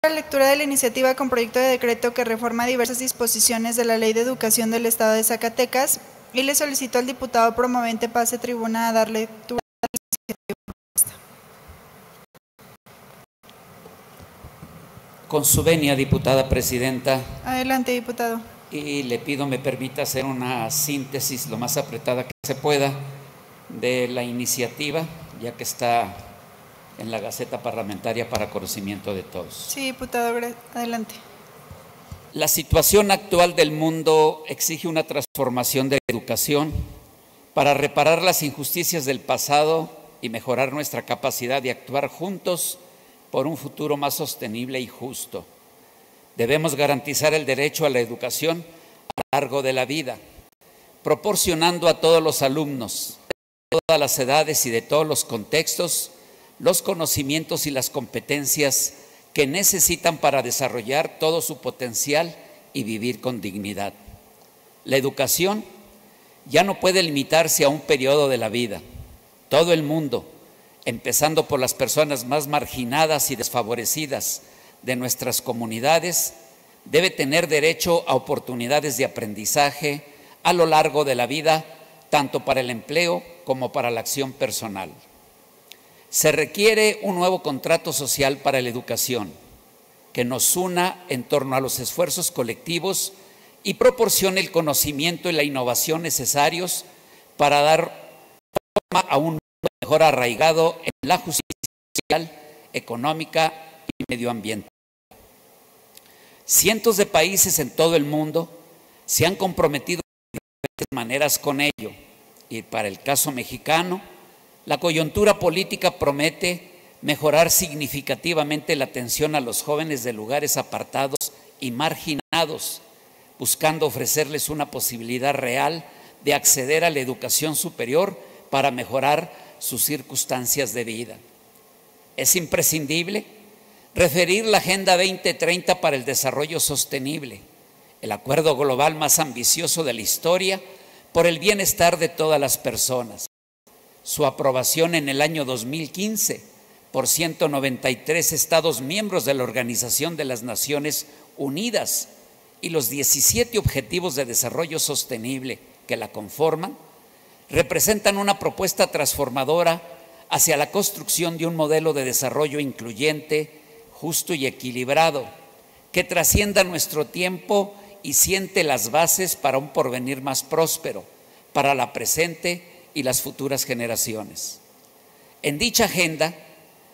La lectura de la iniciativa con proyecto de decreto que reforma diversas disposiciones de la Ley de Educación del Estado de Zacatecas y le solicito al diputado promovente pase tribuna a dar lectura a la iniciativa. Con su venia, diputada presidenta. Adelante, diputado. Y le pido me permita hacer una síntesis lo más apretada que se pueda de la iniciativa, ya que está en la Gaceta Parlamentaria para conocimiento de todos. Sí, diputado, adelante. La situación actual del mundo exige una transformación de la educación para reparar las injusticias del pasado y mejorar nuestra capacidad de actuar juntos por un futuro más sostenible y justo. Debemos garantizar el derecho a la educación a lo largo de la vida, proporcionando a todos los alumnos de todas las edades y de todos los contextos los conocimientos y las competencias que necesitan para desarrollar todo su potencial y vivir con dignidad. La educación ya no puede limitarse a un periodo de la vida. Todo el mundo, empezando por las personas más marginadas y desfavorecidas de nuestras comunidades, debe tener derecho a oportunidades de aprendizaje a lo largo de la vida, tanto para el empleo como para la acción personal. Se requiere un nuevo contrato social para la educación que nos una en torno a los esfuerzos colectivos y proporcione el conocimiento y la innovación necesarios para dar forma a un mundo mejor arraigado en la justicia social, económica y medioambiental. Cientos de países en todo el mundo se han comprometido de diferentes maneras con ello, y para el caso mexicano, la coyuntura política promete mejorar significativamente la atención a los jóvenes de lugares apartados y marginados, buscando ofrecerles una posibilidad real de acceder a la educación superior para mejorar sus circunstancias de vida. Es imprescindible referir la Agenda 2030 para el Desarrollo Sostenible, el acuerdo global más ambicioso de la historia por el bienestar de todas las personas. Su aprobación en el año 2015 por 193 Estados miembros de la Organización de las Naciones Unidas y los 17 Objetivos de Desarrollo Sostenible que la conforman, representan una propuesta transformadora hacia la construcción de un modelo de desarrollo incluyente, justo y equilibrado, que trascienda nuestro tiempo y siente las bases para un porvenir más próspero, para la presente y las futuras generaciones. En dicha agenda,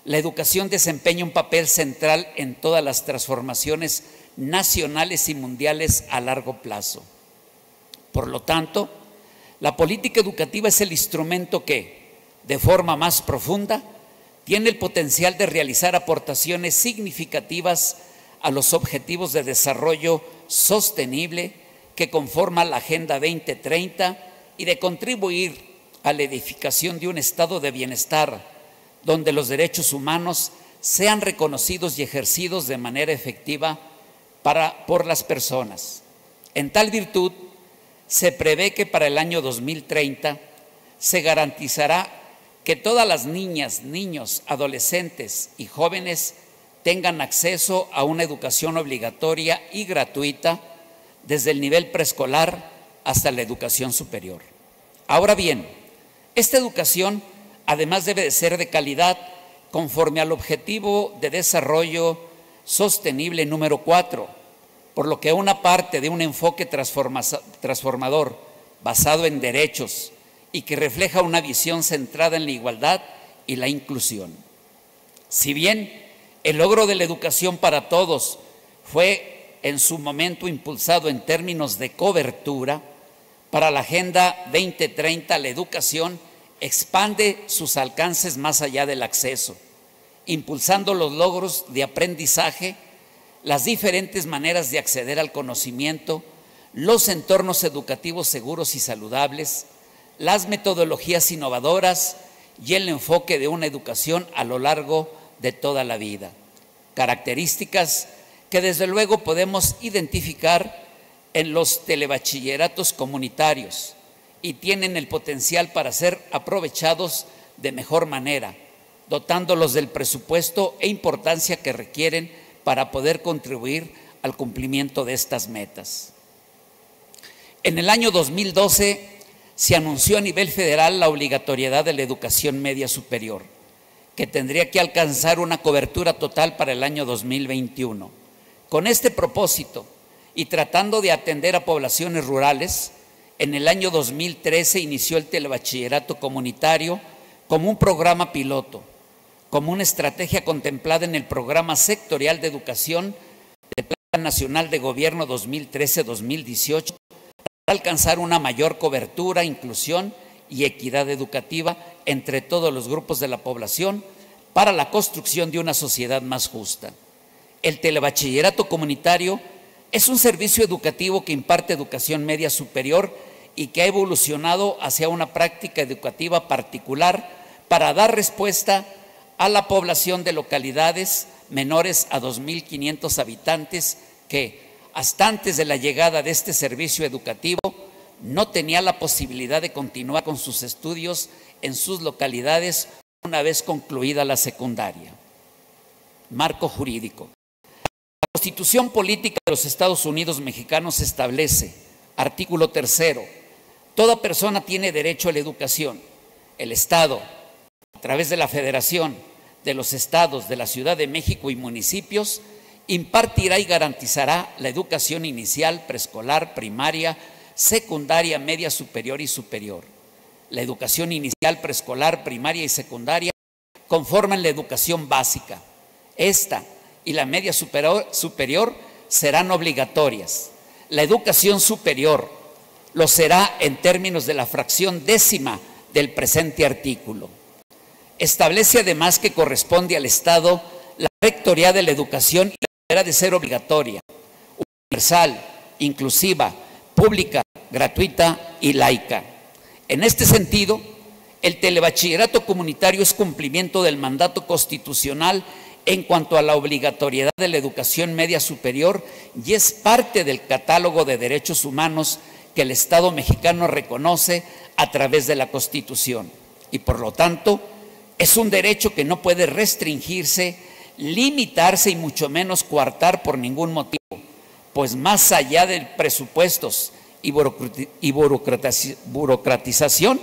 la educación desempeña un papel central en todas las transformaciones nacionales y mundiales a largo plazo. Por lo tanto, la política educativa es el instrumento que, de forma más profunda, tiene el potencial de realizar aportaciones significativas a los objetivos de desarrollo sostenible que conforman la Agenda 2030 y de contribuir a la edificación de un estado de bienestar donde los derechos humanos sean reconocidos y ejercidos de manera efectiva por las personas. En tal virtud, se prevé que para el año 2030 se garantizará que todas las niñas, niños, adolescentes y jóvenes tengan acceso a una educación obligatoria y gratuita desde el nivel preescolar hasta la educación superior. Ahora bien, esta educación además debe de ser de calidad conforme al Objetivo de Desarrollo Sostenible número 4, por lo que una parte de un enfoque transformador basado en derechos y que refleja una visión centrada en la igualdad y la inclusión. Si bien el logro de la educación para todos fue en su momento impulsado en términos de cobertura, para la Agenda 2030 la educación expande sus alcances más allá del acceso, impulsando los logros de aprendizaje, las diferentes maneras de acceder al conocimiento, los entornos educativos seguros y saludables, las metodologías innovadoras y el enfoque de una educación a lo largo de toda la vida. Características que desde luego podemos identificar en los telebachilleratos comunitarios y tienen el potencial para ser aprovechados de mejor manera, dotándolos del presupuesto e importancia que requieren para poder contribuir al cumplimiento de estas metas. En el año 2012 se anunció a nivel federal la obligatoriedad de la educación media superior, que tendría que alcanzar una cobertura total para el año 2021. Con este propósito y tratando de atender a poblaciones rurales, en el año 2013 inició el telebachillerato comunitario como un programa piloto, como una estrategia contemplada en el Programa Sectorial de Educación del Plan Nacional de Gobierno 2013-2018 para alcanzar una mayor cobertura, inclusión y equidad educativa entre todos los grupos de la población para la construcción de una sociedad más justa. El telebachillerato comunitario es un servicio educativo que imparte educación media superior y que ha evolucionado hacia una práctica educativa particular para dar respuesta a la población de localidades menores a 2.500 habitantes que, hasta antes de la llegada de este servicio educativo, no tenía la posibilidad de continuar con sus estudios en sus localidades una vez concluida la secundaria. Marco jurídico. La Constitución Política de los Estados Unidos Mexicanos establece, artículo 3, toda persona tiene derecho a la educación. El Estado, a través de la Federación, de los estados, de la Ciudad de México y municipios, impartirá y garantizará la educación inicial, preescolar, primaria, secundaria, media superior y superior. La educación inicial, preescolar, primaria y secundaria conforman la educación básica. Esta y la media superior serán obligatorias. La educación superior lo será en términos de la fracción 10ª del presente artículo. Establece además que corresponde al Estado la rectoría de la educación y deberá de ser obligatoria, universal, inclusiva, pública, gratuita y laica. En este sentido, el telebachillerato comunitario es cumplimiento del mandato constitucional en cuanto a la obligatoriedad de la educación media superior y es parte del catálogo de derechos humanos que el Estado mexicano reconoce a través de la Constitución y por lo tanto es un derecho que no puede restringirse, limitarse y mucho menos coartar por ningún motivo, pues más allá de presupuestos y burocratización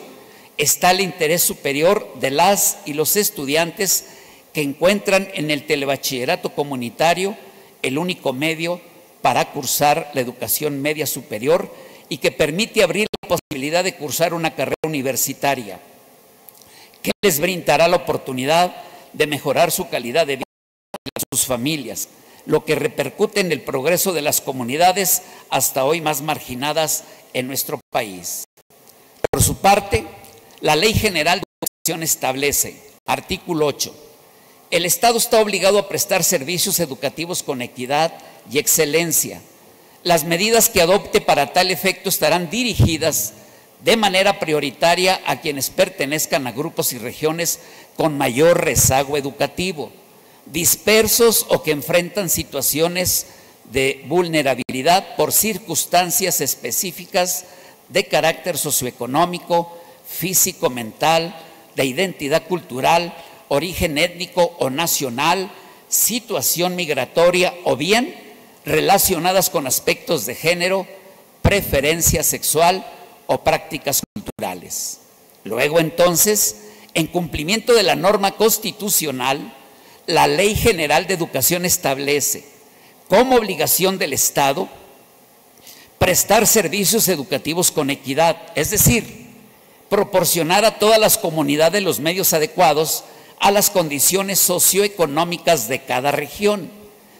está el interés superior de las y los estudiantes que encuentran en el telebachillerato comunitario el único medio para cursar la educación media superior y que permite abrir la posibilidad de cursar una carrera universitaria que les brindará la oportunidad de mejorar su calidad de vida a sus familias, lo que repercute en el progreso de las comunidades hasta hoy más marginadas en nuestro país. Por su parte, la Ley General de Educación establece, artículo 8, el Estado está obligado a prestar servicios educativos con equidad y excelencia. Las medidas que adopte para tal efecto estarán dirigidas de manera prioritaria a quienes pertenezcan a grupos y regiones con mayor rezago educativo, dispersos o que enfrentan situaciones de vulnerabilidad por circunstancias específicas de carácter socioeconómico, físico, mental, de identidad cultural, origen étnico o nacional, situación migratoria o bien relacionadas con aspectos de género, preferencia sexual o prácticas culturales. Luego entonces, en cumplimiento de la norma constitucional, la Ley General de Educación establece como obligación del Estado prestar servicios educativos con equidad, es decir, proporcionar a todas las comunidades los medios adecuados a las condiciones socioeconómicas de cada región,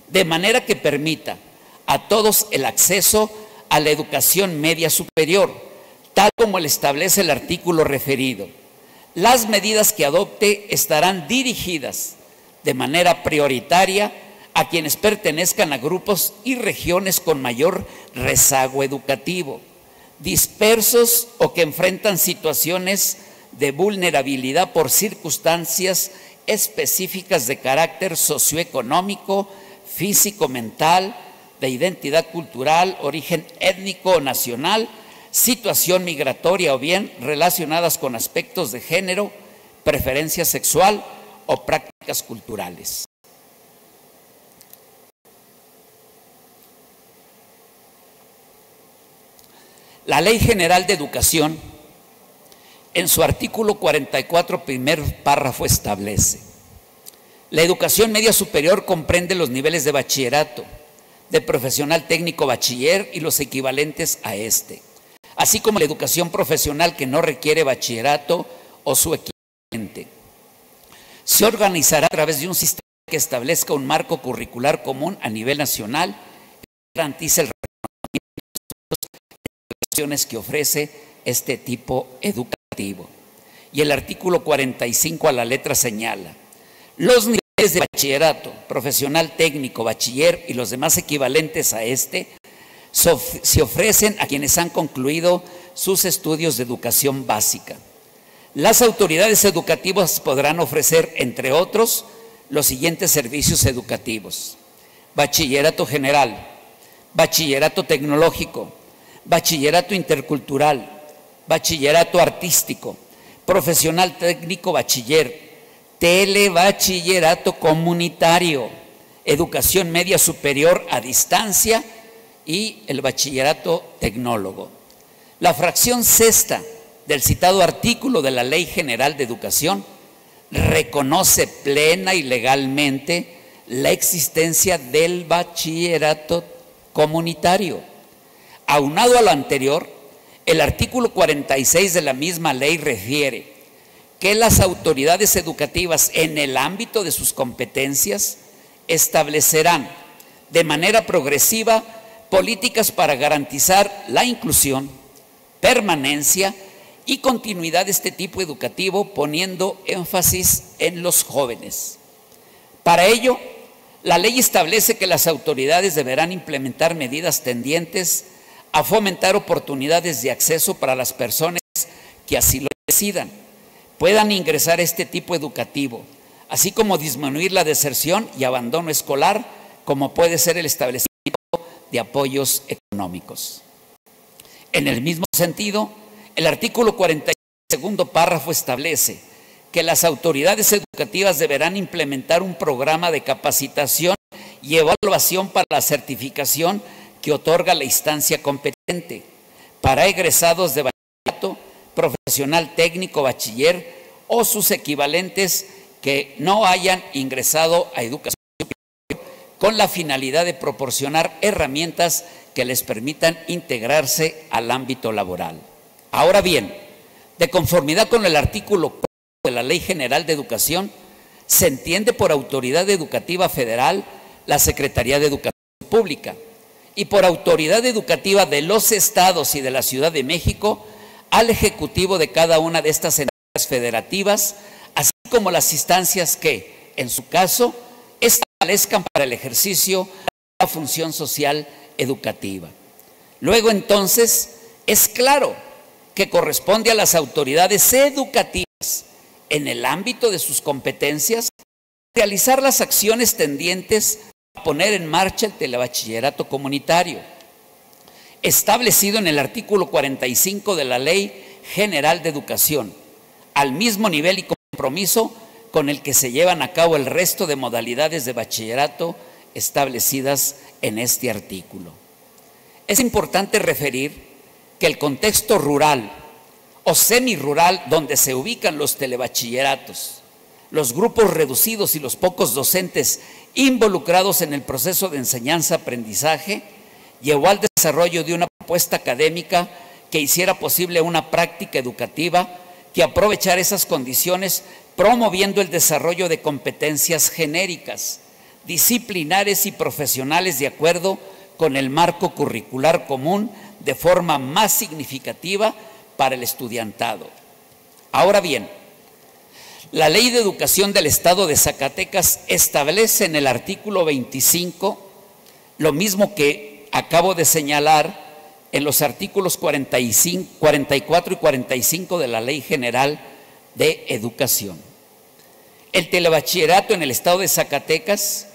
de manera que permita a todos el acceso a la educación media superior, tal como lo establece el artículo referido. Las medidas que adopte estarán dirigidas de manera prioritaria a quienes pertenezcan a grupos y regiones con mayor rezago educativo, dispersos o que enfrentan situaciones de vulnerabilidad por circunstancias específicas de carácter socioeconómico, físico, mental, de identidad cultural, origen étnico o nacional, situación migratoria o bien relacionadas con aspectos de género, preferencia sexual o prácticas culturales. La Ley General de Educación, en su artículo 44, primer párrafo, establece: la educación media superior comprende los niveles de bachillerato, de profesional técnico bachiller y los equivalentes a este, así como la educación profesional que no requiere bachillerato o su equivalente. Se organizará a través de un sistema que establezca un marco curricular común a nivel nacional y garantice el reconocimiento de las acciones que ofrece este tipo educativo. Y el artículo 45 a la letra señala: los niveles de bachillerato, profesional técnico, bachiller y los demás equivalentes a este se ofrecen a quienes han concluido sus estudios de educación básica. Las autoridades educativas podrán ofrecer, entre otros, los siguientes servicios educativos: bachillerato general, bachillerato tecnológico, bachillerato intercultural, bachillerato artístico, profesional técnico bachiller, telebachillerato comunitario, educación media superior a distancia y el bachillerato tecnólogo. La fracción sexta del citado artículo de la Ley General de Educación reconoce plena y legalmente la existencia del bachillerato comunitario. Aunado a lo anterior, el artículo 46 de la misma ley refiere que las autoridades educativas, en el ámbito de sus competencias, establecerán de manera progresiva políticas para garantizar la inclusión, permanencia y continuidad de este tipo educativo, poniendo énfasis en los jóvenes. Para ello, la ley establece que las autoridades deberán implementar medidas tendientes a fomentar oportunidades de acceso para las personas que así lo decidan, puedan ingresar a este tipo educativo, así como disminuir la deserción y abandono escolar, como puede ser el establecimiento de apoyos económicos. En el mismo sentido, el artículo 46, segundo párrafo, establece que las autoridades educativas deberán implementar un programa de capacitación y evaluación para la certificación que otorga la instancia competente para egresados de bachillerato, profesional técnico, bachiller o sus equivalentes que no hayan ingresado a educación superior, con la finalidad de proporcionar herramientas que les permitan integrarse al ámbito laboral. Ahora bien, de conformidad con el artículo 4 de la Ley General de Educación, se entiende por autoridad educativa federal la Secretaría de Educación Pública y por autoridad educativa de los estados y de la Ciudad de México al Ejecutivo de cada una de estas entidades federativas, así como las instancias que, en su caso, establezcan para el ejercicio de la función social educativa. Luego, entonces, es claro que corresponde a las autoridades educativas, en el ámbito de sus competencias, realizar las acciones tendientes a poner en marcha el telebachillerato comunitario, establecido en el artículo 45 de la Ley General de Educación, al mismo nivel y compromiso con el que se llevan a cabo el resto de modalidades de bachillerato establecidas en este artículo. Es importante referir que el contexto rural o semirural donde se ubican los telebachilleratos, los grupos reducidos y los pocos docentes involucrados en el proceso de enseñanza-aprendizaje, llevó al desarrollo de una propuesta académica que hiciera posible una práctica educativa que aprovechara esas condiciones, promoviendo el desarrollo de competencias genéricas, disciplinares y profesionales de acuerdo con el marco curricular común de forma más significativa para el estudiantado. Ahora bien, la Ley de Educación del Estado de Zacatecas establece en el artículo 25 lo mismo que acabo de señalar en los artículos 44 y 45 de la Ley General de Educación. El telebachillerato en el Estado de Zacatecas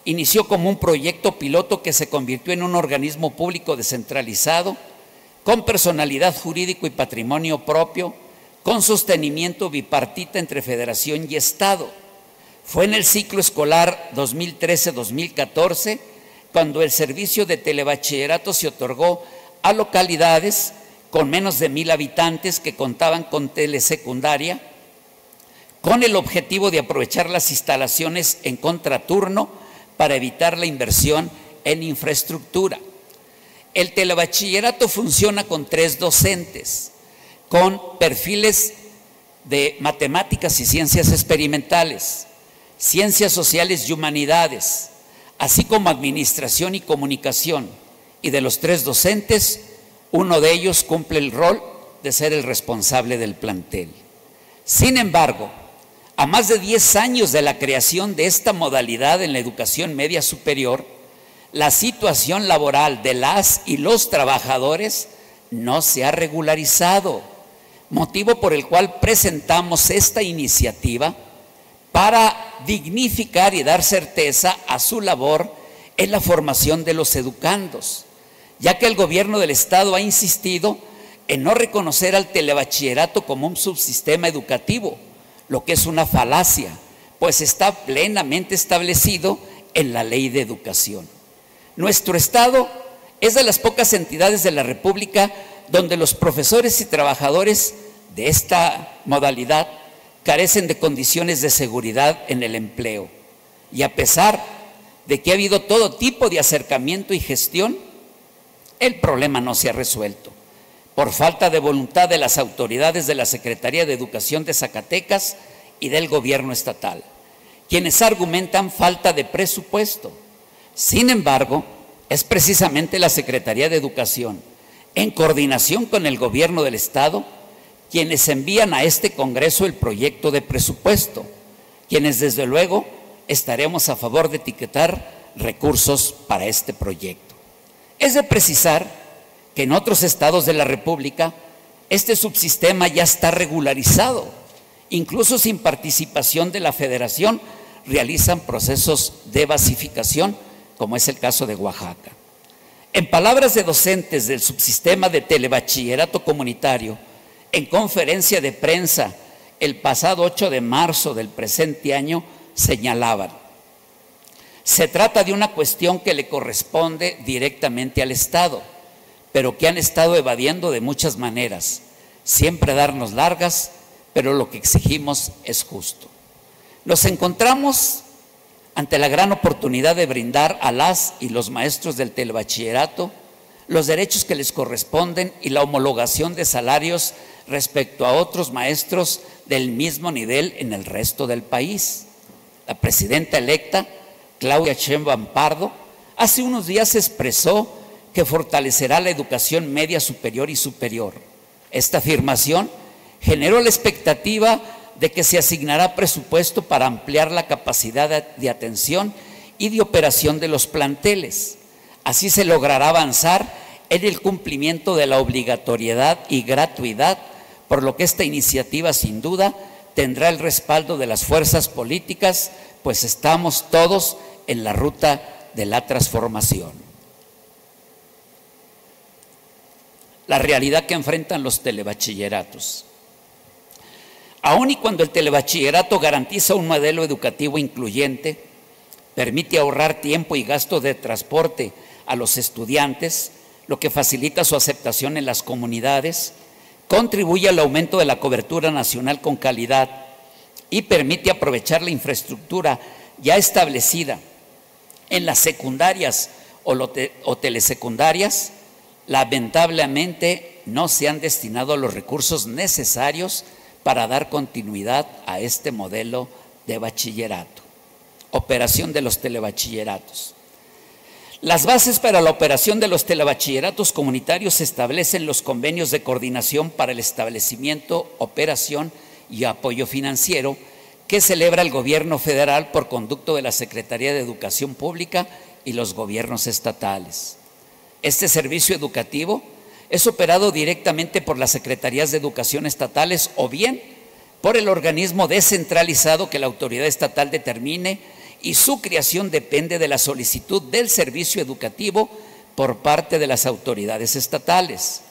inició como un proyecto piloto que se convirtió en un organismo público descentralizado, con personalidad jurídico y patrimonio propio, con sostenimiento bipartita entre Federación y Estado. Fue en el ciclo escolar 2013-2014 cuando el servicio de telebachillerato se otorgó a localidades con menos de 1,000 habitantes que contaban con telesecundaria, con el objetivo de aprovechar las instalaciones en contraturno para evitar la inversión en infraestructura. El telebachillerato funciona con 3 docentes, con perfiles de matemáticas y ciencias experimentales, ciencias sociales y humanidades, así como administración y comunicación. Y de los 3 docentes, uno de ellos cumple el rol de ser el responsable del plantel. Sin embargo, a más de 10 años de la creación de esta modalidad en la educación media superior, la situación laboral de las y los trabajadores no se ha regularizado, motivo por el cual presentamos esta iniciativa para dignificar y dar certeza a su labor en la formación de los educandos, ya que el gobierno del Estado ha insistido en no reconocer al telebachillerato como un subsistema educativo, lo que es una falacia, pues está plenamente establecido en la Ley de Educación. Nuestro Estado es de las pocas entidades de la República donde los profesores y trabajadores de esta modalidad carecen de condiciones de seguridad en el empleo. Y a pesar de que ha habido todo tipo de acercamiento y gestión, el problema no se ha resuelto, por falta de voluntad de las autoridades de la Secretaría de Educación de Zacatecas y del gobierno estatal, quienes argumentan falta de presupuesto. Sin embargo, es precisamente la Secretaría de Educación, en coordinación con el gobierno del Estado, quienes envían a este Congreso el proyecto de presupuesto, quienes desde luego estaremos a favor de etiquetar recursos para este proyecto. Es de precisar que en otros estados de la República este subsistema ya está regularizado, incluso sin participación de la Federación realizan procesos de basificación, como es el caso de Oaxaca. En palabras de docentes del subsistema de telebachillerato comunitario, en conferencia de prensa el pasado 8 de marzo del presente año, señalaban: se trata de una cuestión que le corresponde directamente al Estado, pero que han estado evadiendo de muchas maneras, siempre darnos largas, pero lo que exigimos es justo. Nos encontramos ante la gran oportunidad de brindar a las y los maestros del telebachillerato los derechos que les corresponden y la homologación de salarios respecto a otros maestros del mismo nivel en el resto del país. La presidenta electa, Claudia Sheinbaum Pardo, hace unos días expresó que fortalecerá la educación media superior y superior. Esta afirmación generó la expectativa de que se asignará presupuesto para ampliar la capacidad de atención y de operación de los planteles. Así se logrará avanzar en el cumplimiento de la obligatoriedad y gratuidad, por lo que esta iniciativa sin duda tendrá el respaldo de las fuerzas políticas, pues estamos todos en la ruta de la transformación. La realidad que enfrentan los telebachilleratos. Aun y cuando el telebachillerato garantiza un modelo educativo incluyente, permite ahorrar tiempo y gasto de transporte a los estudiantes, lo que facilita su aceptación en las comunidades, contribuye al aumento de la cobertura nacional con calidad y permite aprovechar la infraestructura ya establecida en las secundarias o telesecundarias, lamentablemente no se han destinado los recursos necesarios para dar continuidad a este modelo de bachillerato. Operación de los telebachilleratos. Las bases para la operación de los telebachilleratos comunitarios se establecen los convenios de coordinación para el establecimiento, operación y apoyo financiero que celebra el gobierno federal por conducto de la Secretaría de Educación Pública y los gobiernos estatales. Este servicio educativo es operado directamente por las Secretarías de Educación estatales o bien por el organismo descentralizado que la autoridad estatal determine, y su creación depende de la solicitud del servicio educativo por parte de las autoridades estatales.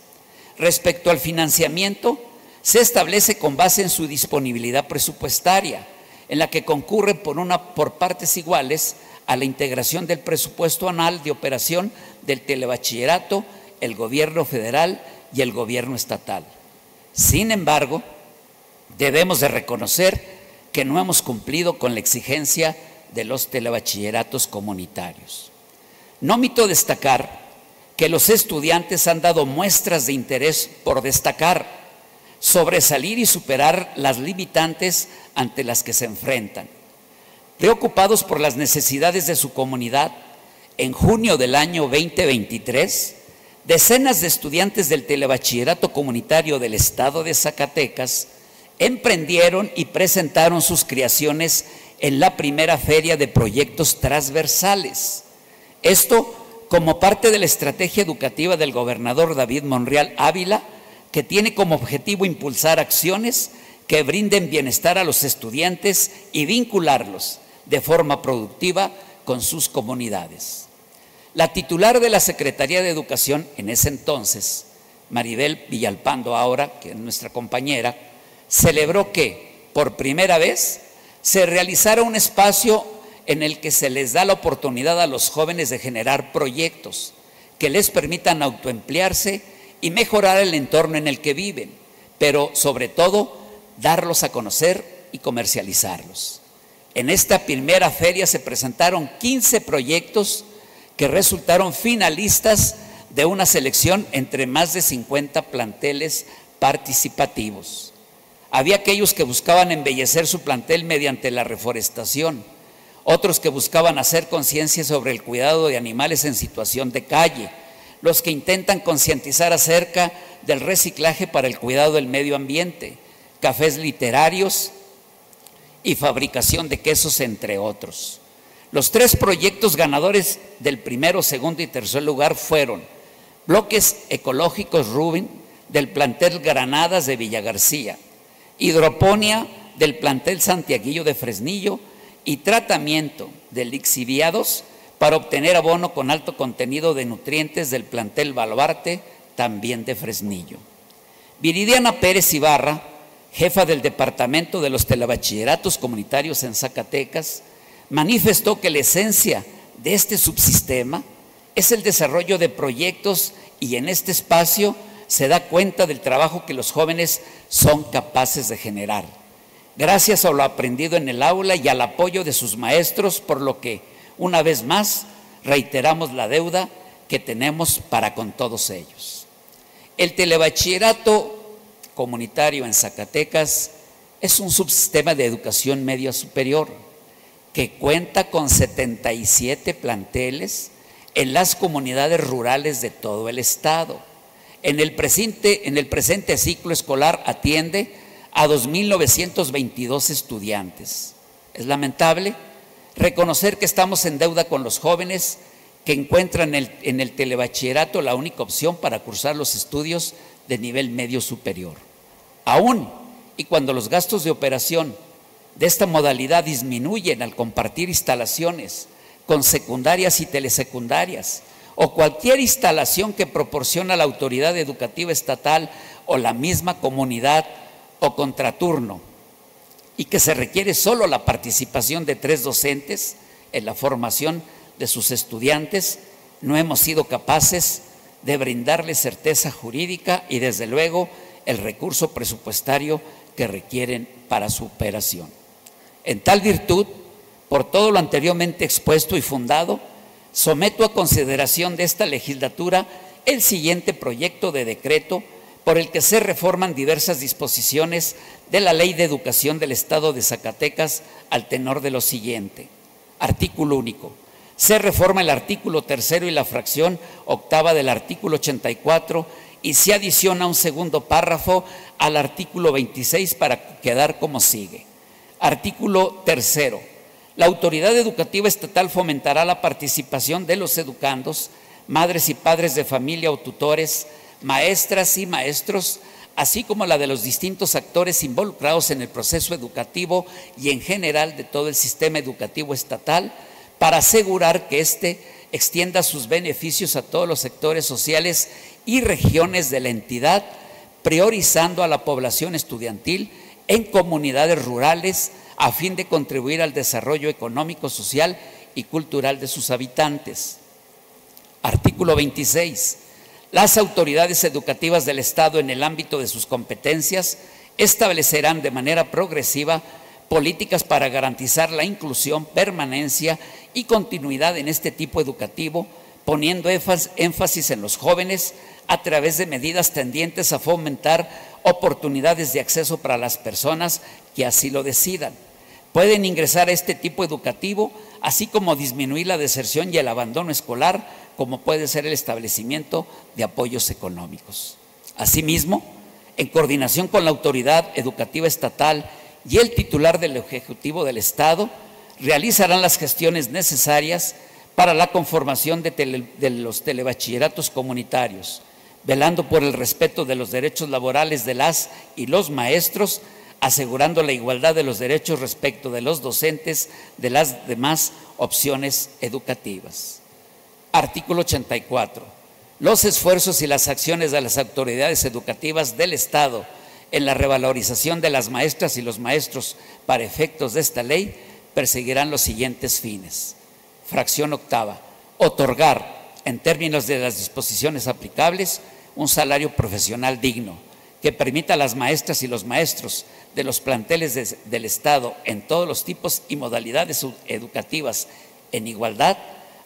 Respecto al financiamiento, se establece con base en su disponibilidad presupuestaria, en la que concurre por partes iguales a la integración del presupuesto anual de operación del telebachillerato, el gobierno federal y el gobierno estatal. Sin embargo, debemos de reconocer que no hemos cumplido con la exigencia de los telebachilleratos comunitarios. No omito destacar que los estudiantes han dado muestras de interés por destacar, sobresalir y superar las limitantes ante las que se enfrentan. Preocupados por las necesidades de su comunidad, en junio del año 2023, decenas de estudiantes del telebachillerato comunitario del estado de Zacatecas emprendieron y presentaron sus creaciones en la primera feria de proyectos transversales. Esto como parte de la estrategia educativa del gobernador David Monreal Ávila, que tiene como objetivo impulsar acciones que brinden bienestar a los estudiantes y vincularlos de forma productiva con sus comunidades. La titular de la Secretaría de Educación en ese entonces, Maribel Villalpando ahora, que es nuestra compañera, celebró que por primera vez se realizara un espacio en el que se les da la oportunidad a los jóvenes de generar proyectos que les permitan autoemplearse y mejorar el entorno en el que viven, pero sobre todo darlos a conocer y comercializarlos. En esta primera feria se presentaron 15 proyectos que resultaron finalistas de una selección entre más de 50 planteles participativos. Había aquellos que buscaban embellecer su plantel mediante la reforestación, otros que buscaban hacer conciencia sobre el cuidado de animales en situación de calle, los que intentan concientizar acerca del reciclaje para el cuidado del medio ambiente, cafés literarios y fabricación de quesos, entre otros. Los 3 proyectos ganadores del primero, segundo y tercer lugar fueron Bloques Ecológicos Rubin del plantel Granadas de Villa García, Hidroponía del plantel Santiaguillo de Fresnillo y Tratamiento de lixiviados para obtener abono con alto contenido de nutrientes del plantel Baluarte, también de Fresnillo. Viridiana Pérez Ibarra, jefa del Departamento de los Telebachilleratos Comunitarios en Zacatecas, manifestó que la esencia de este subsistema es el desarrollo de proyectos y en este espacio se da cuenta del trabajo que los jóvenes son capaces de generar, gracias a lo aprendido en el aula y al apoyo de sus maestros, por lo que, una vez más, reiteramos la deuda que tenemos para con todos ellos. El telebachillerato comunitario en Zacatecas es un subsistema de educación media superior que cuenta con 77 planteles en las comunidades rurales de todo el estado. En el presente ciclo escolar atiende a 2.922 estudiantes. Es lamentable reconocer que estamos en deuda con los jóvenes que encuentran en el telebachillerato la única opción para cursar los estudios de nivel medio superior. Aún y cuando los gastos de operación de esta modalidad disminuyen al compartir instalaciones con secundarias y telesecundarias o cualquier instalación que proporciona la autoridad educativa estatal o la misma comunidad o contraturno, y que se requiere solo la participación de 3 docentes en la formación de sus estudiantes, no hemos sido capaces de brindarles certeza jurídica y desde luego el recurso presupuestario que requieren para su operación. En tal virtud, por todo lo anteriormente expuesto y fundado, someto a consideración de esta legislatura el siguiente proyecto de decreto por el que se reforman diversas disposiciones de la Ley de Educación del Estado de Zacatecas al tenor de lo siguiente. Artículo único. Se reforma el artículo 3 y la fracción 8 del artículo 84 y se adiciona un segundo párrafo al artículo 26 para quedar como sigue. Artículo 3. La autoridad educativa estatal fomentará la participación de los educandos, madres y padres de familia o tutores, maestras y maestros, así como la de los distintos actores involucrados en el proceso educativo y en general de todo el sistema educativo estatal, para asegurar que éste extienda sus beneficios a todos los sectores sociales y regiones de la entidad, priorizando a la población estudiantil en comunidades rurales a fin de contribuir al desarrollo económico, social y cultural de sus habitantes. Artículo 26. Las autoridades educativas del Estado, en el ámbito de sus competencias, establecerán de manera progresiva políticas para garantizar la inclusión, permanencia y continuidad en este tipo educativo, poniendo énfasis en los jóvenes a través de medidas tendientes a fomentar oportunidades de acceso para las personas que así lo decidan. Pueden ingresar a este tipo educativo, así como disminuir la deserción y el abandono escolar, como puede ser el establecimiento de apoyos económicos. Asimismo, en coordinación con la autoridad educativa estatal y el titular del Ejecutivo del Estado, realizarán las gestiones necesarias para la conformación de los telebachilleratos comunitarios, velando por el respeto de los derechos laborales de las y los maestros, asegurando la igualdad de los derechos respecto de los docentes de las demás opciones educativas. Artículo 84. Los esfuerzos y las acciones de las autoridades educativas del Estado en la revalorización de las maestras y los maestros para efectos de esta ley perseguirán los siguientes fines. Fracción octava. Otorgar, en términos de las disposiciones aplicables, un salario profesional digno que permita a las maestras y los maestros de los planteles del Estado en todos los tipos y modalidades educativas en igualdad,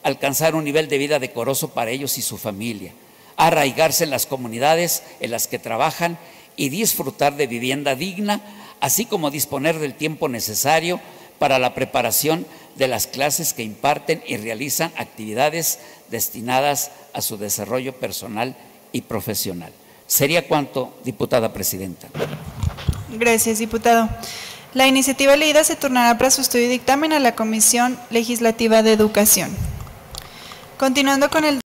alcanzar un nivel de vida decoroso para ellos y su familia, arraigarse en las comunidades en las que trabajan y disfrutar de vivienda digna, así como disponer del tiempo necesario para la preparación de las clases que imparten y realizan actividades destinadas a su desarrollo personal y profesional. Sería cuanto, diputada presidenta. Gracias, diputado. La iniciativa leída se turnará para su estudio y dictamen a la Comisión Legislativa de Educación. Continuando con el